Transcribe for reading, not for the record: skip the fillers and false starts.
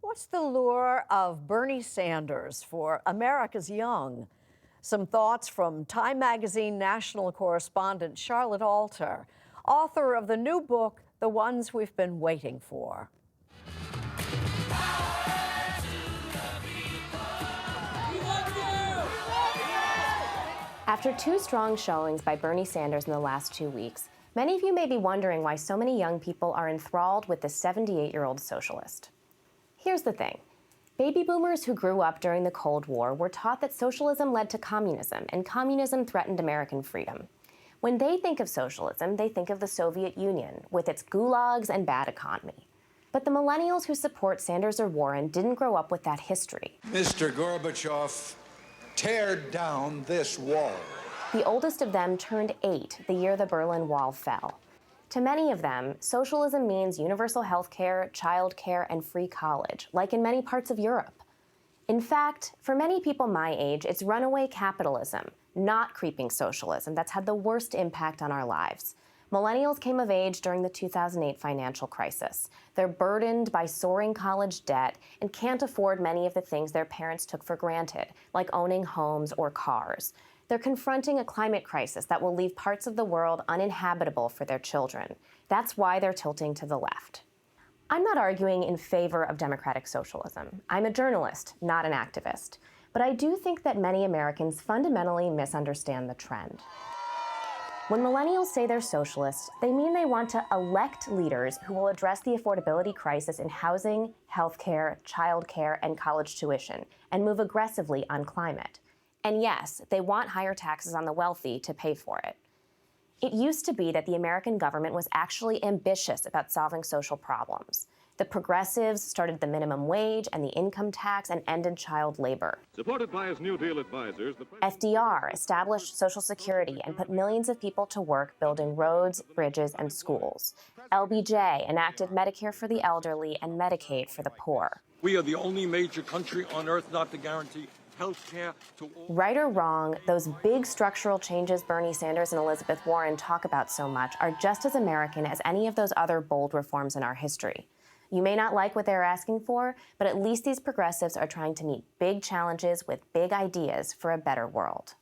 What's the lure of Bernie Sanders for America's young? Some thoughts from Time Magazine national correspondent Charlotte Alter, author of the new book, The Ones We've Been Waiting For. After two strong showings by Bernie Sanders in the last 2 weeks, many of you may be wondering why so many young people are enthralled with the 78-year-old socialist. Here's the thing. Baby boomers who grew up during the Cold War were taught that socialism led to communism, and communism threatened American freedom. When they think of socialism, they think of the Soviet Union, with its gulags and bad economy. But the millennials who support Sanders or Warren didn't grow up with that history. Mr. Gorbachev, tear down this wall. The oldest of them turned 8 the year the Berlin Wall fell. To many of them, socialism means universal health care, child care, and free college, like in many parts of Europe. In fact, for many people my age, it's runaway capitalism, not creeping socialism, that's had the worst impact on our lives. Millennials came of age during the 2008 financial crisis. They're burdened by soaring college debt and can't afford many of the things their parents took for granted, like owning homes or cars. They're confronting a climate crisis that will leave parts of the world uninhabitable for their children. That's why they're tilting to the left. I'm not arguing in favor of democratic socialism. I'm a journalist, not an activist. But I do think that many Americans fundamentally misunderstand the trend. When millennials say they're socialists, they mean they want to elect leaders who will address the affordability crisis in housing, healthcare, childcare, and college tuition, and move aggressively on climate. And yes, they want higher taxes on the wealthy to pay for it. It used to be that the American government was actually ambitious about solving social problems. The progressives started the minimum wage and the income tax and ended child labor. Supported by his New Deal advisors, FDR established Social Security and put millions of people to work building roads, bridges, and schools. LBJ enacted Medicare for the elderly and Medicaid for the poor. We are the only major country on earth not to guarantee health care to all. Right or wrong, those big structural changes Bernie Sanders and Elizabeth Warren talk about so much are just as American as any of those other bold reforms in our history. You may not like what they're asking for, but at least these progressives are trying to meet big challenges with big ideas for a better world.